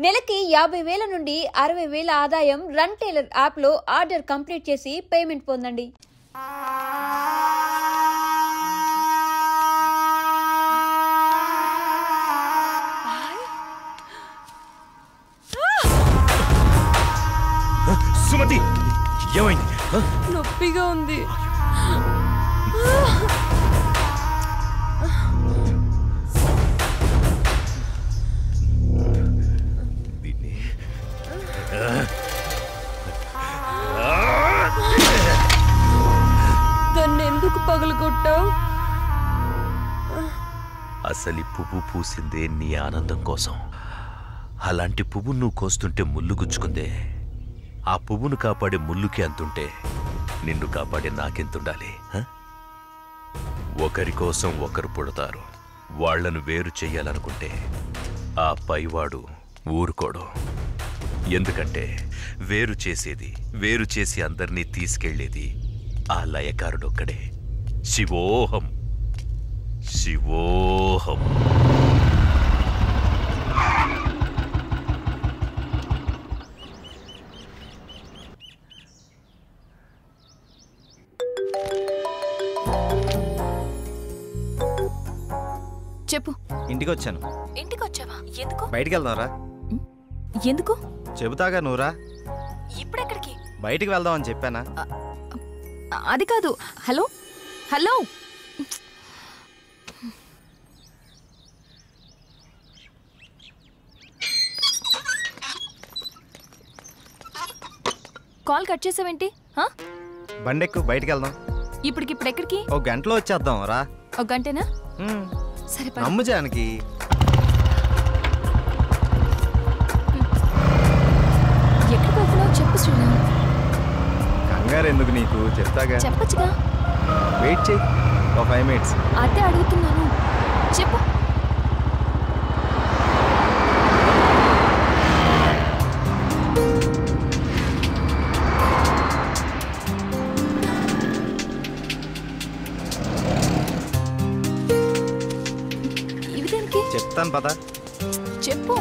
నెలకి 50,000 నుండి 60,000 ఆదాయం రన్ టైలర్ యాప్లో ఆర్డర్ కంప్లీట్ చేసి పేమెంట్ పొందండి. సుమతి, ఏమైంది? నొప్పిగా ఉంది. దాన్ని ఎందుకు పగలగొట్టావు? అసలు పువ్వు పూసిందే నీ ఆనందం కోసం. అలాంటి పువ్వు నువ్వు కోస్తుంటే ముళ్ళు గుచ్చుకుందే. ఆ పువ్వును కాపాడే ముళ్ళుకి అంతుంటే నిన్ను కాపాడే నాకెంతుండాలి? ఒకరి కోసం ఒకరు పుడతారు. వాళ్లను వేరు చెయ్యాలనుకుంటే ఆ పైవాడు ఊరుకోడు. ఎందుకంటే వేరు చేసి అందర్నీ తీసుకెళ్లేది ఆ లయకారుడొక్కడే. శివోహం శివోహం. చెప్పు. ఇంటికి వచ్చాను. ఇంటికి వచ్చావా? ఎందుకు? బయటికి వెళ్దాంరా. ఎందుకు? చెబుతాగా, నువ్వురా. ఇప్పుడెక్కడికి? బయటికి వెళ్దామని చెప్పానా? అది కాదు. హలో హలో, కాల్ కట్ చేసావేంటి? బండెక్కు, బయటికి వెళ్దాం. ఇప్పటికిప్పుడు ఎక్కడికి? ఒక గంటలో వచ్చేద్దాం రా. ఒక గంటనా? సరే, నమ్ము జానకి. ఎక్కడికి వెళ్తున్నావు చెప్పు శ్రీరామ్. కంగారు ఎందుకు నీకు, చెప్తాగా. చెప్పచ్చుగా. వెయిట్ చేయి, ఒక 5 minutes. అదే అడుగుతున్నాను, చెప్పు. చెప్తాను పద. చెప్పు.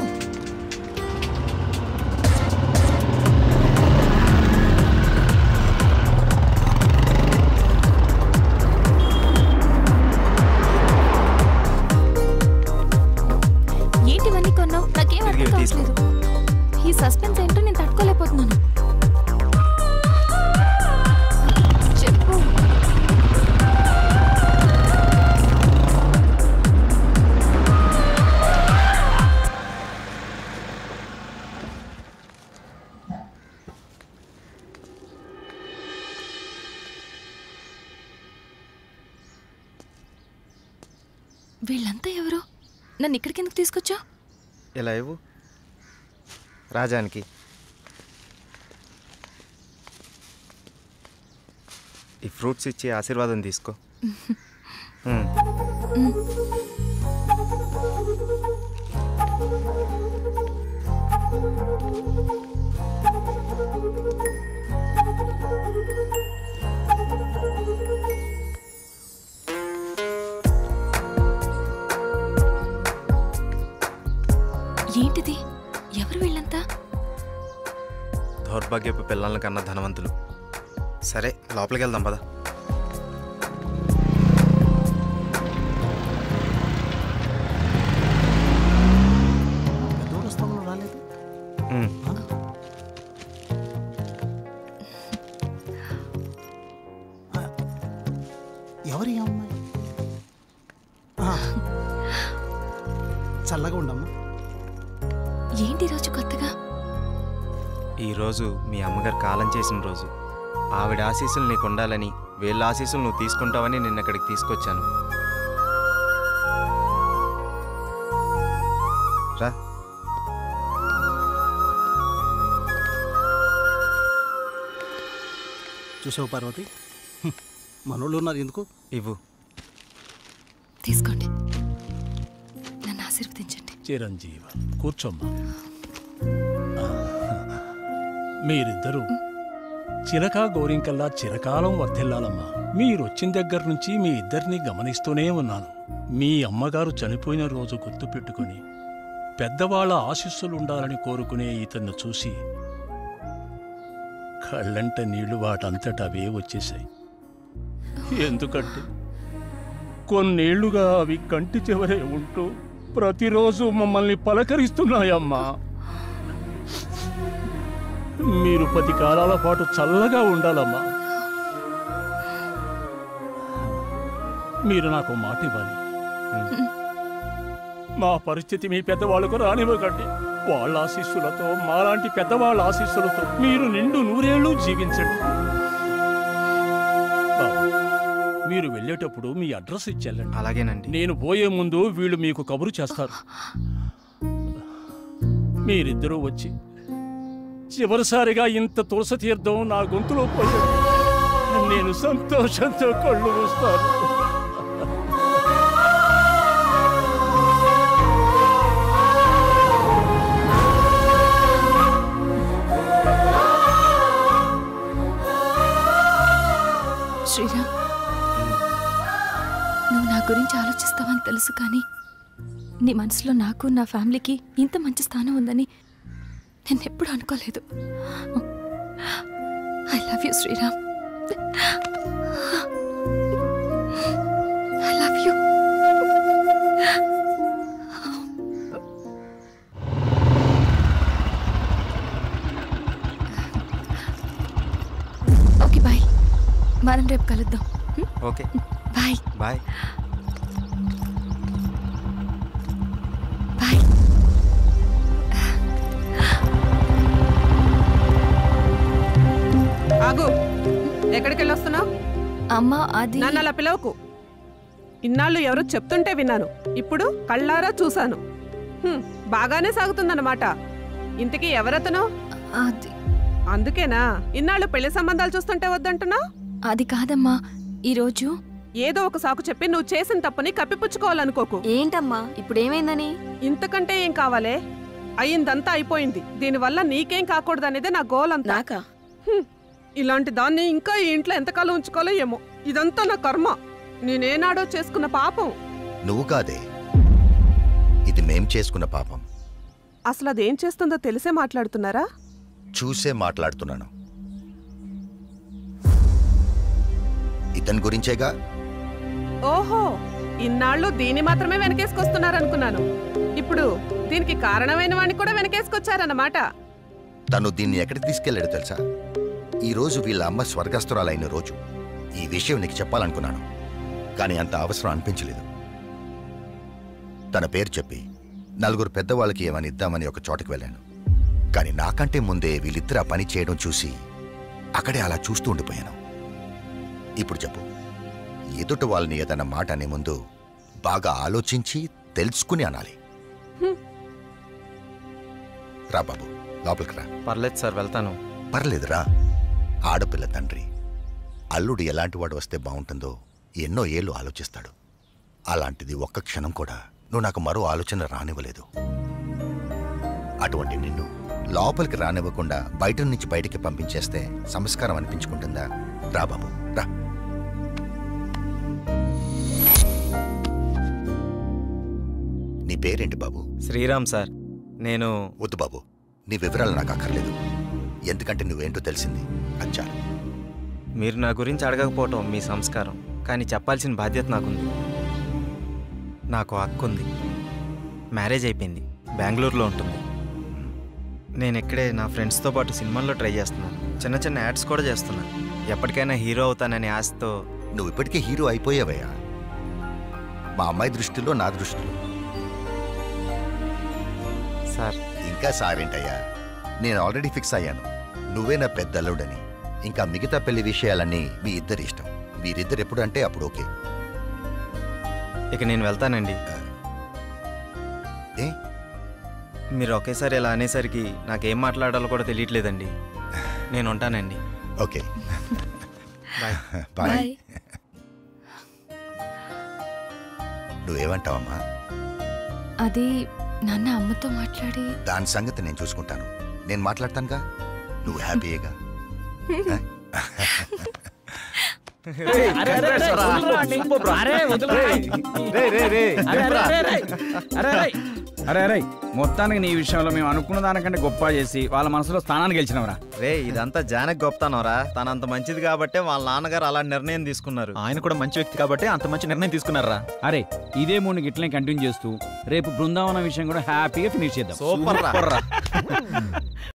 ఏంటివన్నీ కొన్నావు? నాకేం అర్థం కావట్లేదు. ఈ సస్పెన్స్ ఏంటో నేను తట్టుకోలేకపోతున్నాను. చెప్పు. వీళ్ళంతా ఎవరు? నన్ను ఇక్కడికి ఎందుకు తీసుకొచ్చా? ఇలా ఇవ్వు రాజానికి. ఈ ఫ్రూట్స్ ఇచ్చి ఆశీర్వాదం తీసుకో. ఏంటిది? ఎవరు వీళ్ళంతా? దౌర్భాగ్యపు పిల్లల కన్నా ధనవంతులు. సరే, లోపలికి వెళ్దాం పద. ఎవరి అమ్మాయి? చల్లగా ఉండమ్మా. ఏంటి రోజు కొత్తగా? ఈరోజు మీ అమ్మగారు కాలం చేసిన రోజు. ఆవిడ ఆశీస్సులు నీకు ఉండాలని, వీళ్ళ ఆశీస్సులు నువ్వు తీసుకుంటావని నిన్న ఇక్కడికి తీసుకొచ్చాను. రా. చూసావు పార్వతి, మనోళ్ళు ఉన్నారు ఎందుకు? ఇవ్వు. తీసుకోండి, నన్ను ఆశీర్వదించండి. చిరంజీవ, కూర్చోమ్మా. మీరిద్దరూ చిలకా గోరింకల్లా చిరకాలం వర్ధిల్లాలమ్మా. మీరొచ్చిన దగ్గర నుంచి మీ ఇద్దరిని గమనిస్తూనే ఉన్నాను. మీ అమ్మగారు చనిపోయిన రోజు గుర్తుపెట్టుకుని పెద్దవాళ్ల ఆశీస్సులుండాలని కోరుకునే ఇతన్ని చూసి కళ్ళంట నీళ్లు వాటంతట అవే వచ్చేశాయి. ఎందుకంటే కొన్నేళ్లుగా అవి కంటి చివరే ఉంటూ ప్రతిరోజు మమ్మల్ని పలకరిస్తున్నాయమ్మా. మీరు 10 కాలాల పాటు చల్లగా ఉండాలమ్మా. మీరు నాకు మాట ఇవ్వాలి. మా పరిస్థితి మీ పెద్దవాళ్ళకు రానివ్వకండి. వాళ్ళ ఆశీస్సులతో, మాలాంటి పెద్దవాళ్ళ ఆశీస్సులతో మీరు నిండు 100 ఏళ్ళు జీవించండి. మీరు వెళ్ళేటప్పుడు మీ అడ్రస్ ఇచ్చెళ్ళండి. అలాగేనండి. నేను పోయే ముందు వీళ్ళు మీకు కబురు చేస్తారు. మీరిద్దరూ వచ్చి చివరిసారిగా ఇంత తులసి తీర్థం నా గొంతులో పోయాడు. నేను సంతోషంతో కళ్ళు మూస్తాను. శ్రీరామ్, నువ్వు నా గురించి ఆలోచిస్తావని తెలుసు, కానీ నీ మనసులో నాకు, నా ఫ్యామిలీకి ఇంత మంచి స్థానం ఉందని నేను ఎప్పుడు అనుకోలేదు. I love you Sriram. I love you. Okay bye, మనం రేపు కలుద్దాం. Okay bye. బాయ్. బాయ్. ఆగు, ఎక్కడికి వెళ్ళొస్తున్నావు? అమ్మా, అది నన్ను అలా పిలవకు. ఇన్నాళ్ళు ఎవరో చెప్తుంటే విన్నాను, ఇప్పుడు కళ్ళారా చూశాను. బాగానే సాగుతుందన్నమాట. ఇంతకీ ఎవరతను? అది అందుకేనా ఇన్నాళ్ళు పెళ్లి సంబంధాలు చూస్తుంటే వద్దంటున్నా? అది కాదమ్మా, ఈరోజు ఏదో ఒక సాకు చెప్పి నువ్వు చేసిన తప్పుని కప్పిపుచ్చుకోవాలనుకోకు. ఏంటమ్మా ఇప్పుడు ఏమైందని? ఇంతకంటే ఏం కావాలే? అయ్యిందంతా అయిపోయింది. దీనివల్ల నీకేం కాకూడదనేదే నా గోల్ అంతా. ఇలాంటి దాన్ని ఇంకా ఈ ఇంట్లో ఎంతకాలం ఉంచుకోలే ఏమో. ఇదంతా నా కర్మ. నేనేనాడో చేసుకున్న పాపం. నువ్వు కాదే, ఇది మేం చేసుకున్న పాపం. అసలు అదేం చేస్తుందో తెలిసే మాట్లాడుతున్నారా? చూసే మాట్లాడుతున్నాను. ఇతని గురించేగా. ఓహో, ఇన్నాళ్ళు దీన్ని మాత్రమే వెనకేసుకొస్తున్నారనుకున్నాను. ఇప్పుడు దీనికి కారణమైన వాడిని కూడా వెనకేసుకొచ్చారన్నమాట. తను దీన్ని ఎక్కడికి తీసుకెళ్లాడు తెలుసా? ఈ రోజు వీళ్ళ అమ్మ స్వర్గస్థురాలైన రోజు. ఈ విషయం నీకు చెప్పాలనుకున్నాను, కానీ అంత అవసరం అనిపించలేదు. తన పేరు చెప్పి 4 పెద్దవాళ్ళకి ఏమని ఇద్దామని ఒక చోటకి వెళ్ళాను. కానీ నాకంటే ముందే వీళ్ళిద్దరు ఆ పని చేయడం చూసి అక్కడే అలా చూస్తూ ఉండిపోయాను. ఇప్పుడు చెప్పు, ఎదుట వాళ్ళని ఏదన్నా మాట అనే ముందు బాగా ఆలోచించి తెలుసుకుని అనాలి. రా బాబు, లోపలికి రా. పర్లేదు సార్, వెళ్తాను. పర్లేదురా. ఆడపిల్ల తండ్రి, అల్లుడు ఎలాంటివాడు వస్తే బాగుంటుందో ఎన్నో ఏళ్ళు ఆలోచిస్తాడు. అలాంటిది ఒక్క క్షణం కూడా నువ్వు నాకు మరో ఆలోచన రానివ్వలేదు. అటువంటి నిన్ను లోపలికి రానివ్వకుండా బయట నుంచి బయటికి పంపించేస్తే సంస్కారం అనిపించుకుంటుందా? రా బాబు, రా. నీ పేరేంటి బాబు? శ్రీరామ్ సార్. నేను వద్దు బాబు, నీ వివరాలు నాకు అక్కర్లేదు. ఎందుకంటే నువ్వేంటో తెలిసింది, అది చాలు. మీరు నా గురించి అడగకపోవటం మీ సంస్కారం, కానీ చెప్పాల్సిన బాధ్యత నాకుంది. నాకు అక్క ఉంది, మ్యారేజ్ అయిపోయింది, బెంగళూరులో ఉంటుంది. నేను ఇక్కడే నా ఫ్రెండ్స్తో పాటు సినిమాల్లో ట్రై చేస్తున్నాను. చిన్న చిన్న యాడ్స్ కూడా చేస్తున్నాను. ఎప్పటికైనా హీరో అవుతాననే ఆశతో. నువ్వు ఇప్పటికే హీరో అయిపోయావయ్యా, మా అమ్మాయి దృష్టిలో, నా దృష్టిలో. సార్, ఇంకా సారేంటయ్యా, నేను ఆల్రెడీ ఫిక్స్ అయ్యాను. నువ్వే నా పెద్ద అల్లుడని. ఇంకా మిగతా పెళ్లి విషయాలన్నీ మీ ఇద్దరి ఇష్టం. మీరిద్దరు ఎప్పుడు అంటే అప్పుడు ఓకే. ఇక నేను వెళ్తానండి. ఏ, మీరు ఒకేసారి ఇలా అనేసరికి నాకేం మాట్లాడాలో కూడా తెలియట్లేదండి. నేను ఉంటానండి. Okay, bye. బాయ్. నువ్వేమంటావమ్మా? అది నాన్న అమ్మతో మాట్లాడి. దాని సంగతి నేను చూసుకుంటాను. నేను మాట్లాడతానుగా, నువ్వు హ్యాపీయేగా. అరే అరే మొత్తానికి నీ విషయంలో మేము అనుకున్న దానికంటే గొప్ప చేసి వాళ్ళ మనసులో స్థానాన్ని గెలిచినవరా. రే ఇదంతా జానకి గొప్పతనరా. తనంత మంచిది కాబట్టే వాళ్ళ నాన్నగారు అలా నిర్ణయం తీసుకున్నారు. ఆయన కూడా మంచి వ్యక్తి కాబట్టి అంత మంచి నిర్ణయం తీసుకున్నారా. అరే ఇదే మూడు ఇట్లనే కంటిన్యూ చేస్తూ రేపు బృందావనం విషయం కూడా హ్యాపీగా ఫినిష్ చేద్దాం. సూపర్ రా.